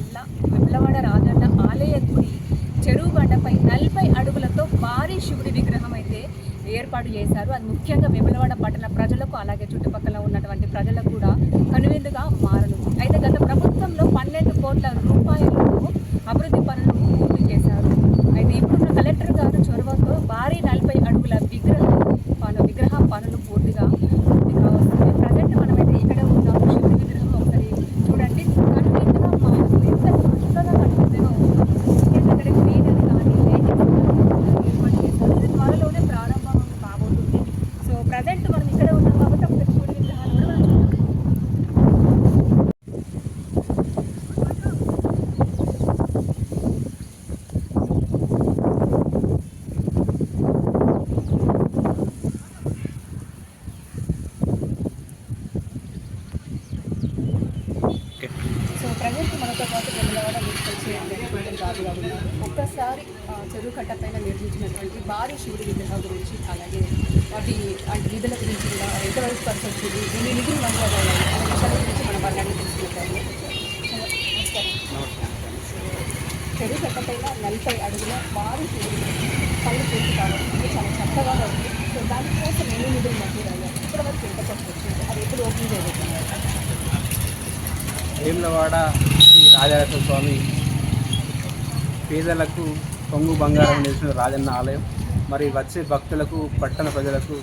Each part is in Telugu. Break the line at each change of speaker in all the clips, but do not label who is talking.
జిల్లా వేములవాడ రాజన్న ఆలయ గుడి చెరువు బండపై 40 అడుగులతో భారీ శివుడి విగ్రహం అయితే ఏర్పాటు చేశారు. అది ముఖ్యంగా వేములవాడ పట్టణ ప్రజలకు అలాగే చుట్టుపక్కల ఉన్నటువంటి ప్రజలకు కూడా కనువిందుగా మారనుంది. అయితే గత ప్రభుత్వంలో 12 కోట్ల రూపాయలతో అభివృద్ధి పనులు పూర్తి చేశారు. అయితే ఇప్పుడున్న కలెక్టర్ గారు చొరవతో భారీ 40 అడుగుల విగ్రహ పనులు పూర్తిగా వస్తుంది. ప్రజెంట్ మనమైతే ఇక్కడే ఉన్నాము. శివుడి విగ్రహం ఒకసారి చూడండి, కనువిందుగా మారుతుంది. ఎంత చక్కగా కనిపిస్తుందో అక్కడ గ్రీనరీ కానీ ఏర్పాటు చేశారు. ఇది త్వరలోనే ప్రారంభం కాబోతుంది. సో ప్రజెంట్ మనం ఇక్కడే ఉన్నాం కాబట్టి అక్కడ శివుడి విగ్రహాలు కూడా మనం చూద్దాం. సో ప్రజెంట్ మనతో పాటు వేములవాడ మున్సిపల్ రాజు గారు ఉన్నారు. ఒక్కసారి చెరువు కట్ట పైన నిర్మించినటువంటి భారీ శివుడి విగ్రహం గురించి అలాగే వాటి నిధుల గురించి కూడా ఎంతవరకు ఖర్చు వచ్చింది, ఎన్ని నిధులు మంజూరయ్యాయి అనే విషయాల గురించి మనం వాళ్ళని అడిగి తెలుసుకుంటాము. చెరువు కట్ట పైన 40 అడుగుల భారీ శివుడి పనులు పూర్తి కావాలి. చాలా చక్కగా ఉంది. సో దానికోసం ఎన్ని నిధులు మంజూరయ్యాయి, ఇప్పటివరకు ఎంత ఖర్చు వచ్చింది, అది ఎప్పుడు ఓపెన్ చేయబోతున్నారు?
వేములవాడ శ్రీ రాజరాజేశ్వర స్వామి పేదలకు పొంగు బంగారం నిలిచిన రాజన్న ఆలయం. మరి వచ్చే భక్తులకు పట్టణ ప్రజలకు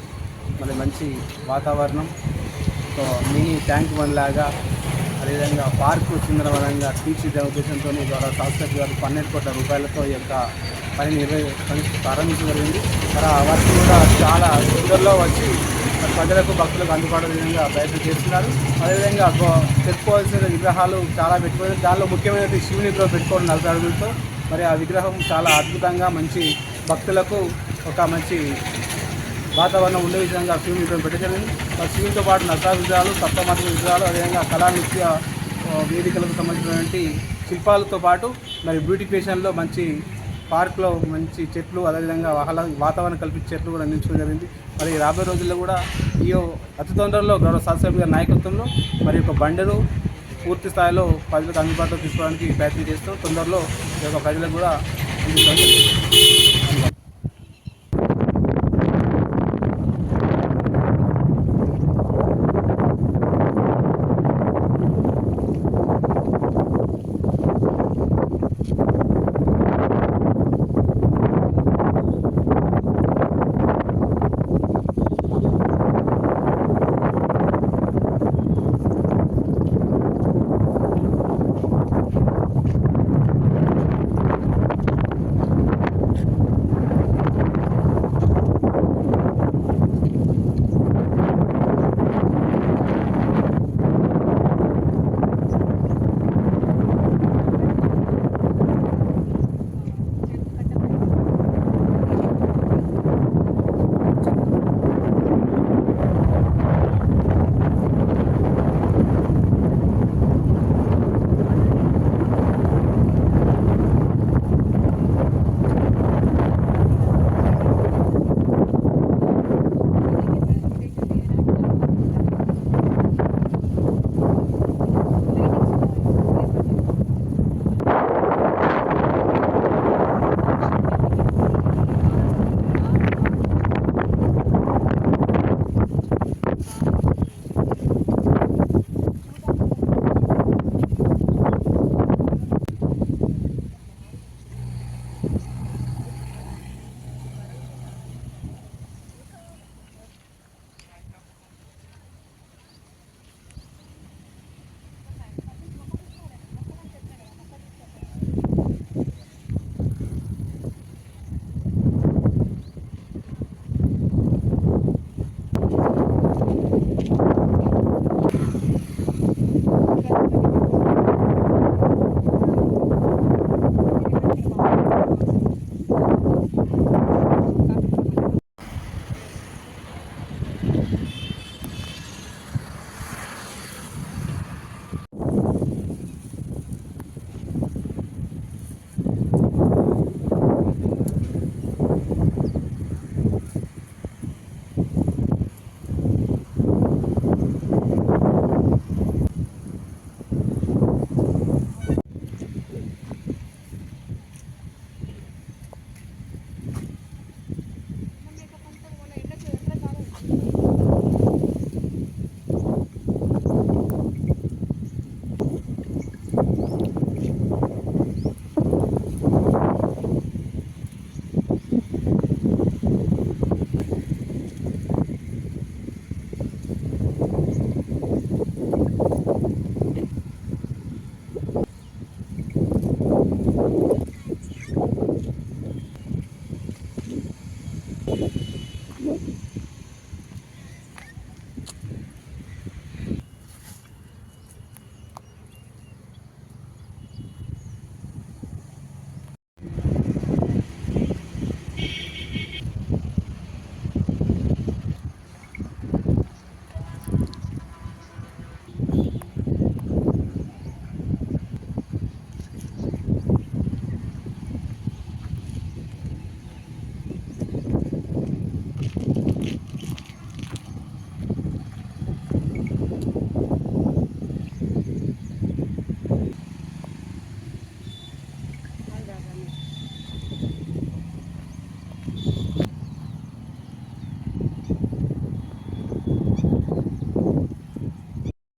మరి మంచి వాతావరణం, మినీ ట్యాంక్ బండ్ లాగా అదేవిధంగా పార్కు సుందరవనంగా తీర్చిదిద్దే ఉద్దేశంతో ద్వారా శాస్త్రజ్ఞ గారు 12 కోట్ల రూపాయలతో ఈ యొక్క పని ప్రారంభించడం జరిగింది. మరి ఆ వర్క్ కూడా చాలా తొందరలో వచ్చి ప్రజలకు భక్తులకు అందుబాటు విధంగా ప్రయత్నం చేస్తున్నారు. అదేవిధంగా పెట్టుకోవాల్సిన విగ్రహాలు చాలా పెట్టుకోవాలి. దానిలో ముఖ్యమైనది శివుని విగ్రహం పెట్టుకోవడం 40 అడుగులతో. మరి ఆ విగ్రహం చాలా అద్భుతంగా మంచి భక్తులకు ఒక మంచి వాతావరణం ఉండే విధంగా శివుని విగ్రహం పెట్టడం. మరి శివునితో పాటు నరసాల విగ్రహాలు, సప్తమాత విగ్రహాలు, అదేవిధంగా కళా నృత్య వేదికలకు సంబంధించినటువంటి శిల్పాలతో పాటు మరి బ్యూటిఫికేషన్లో మంచి పార్క్లో మంచి చెట్లు, అదేవిధంగా వాతావరణం కల్పించే చెట్లు కూడా అందించడం జరిగింది. మరి రాబోయే రోజుల్లో కూడా ఈ అతి తొందరలో గౌరవ శాస్త్రజ్ఞ గారి నాయకత్వంలో మరి ఒక బండను పూర్తి స్థాయిలో ప్రజలకు అందుబాటులో తీసుకోవడానికి ప్రయత్నం చేస్తూ తొందరలో ఈ యొక్క ప్రజలకు కూడా అందిస్తాం.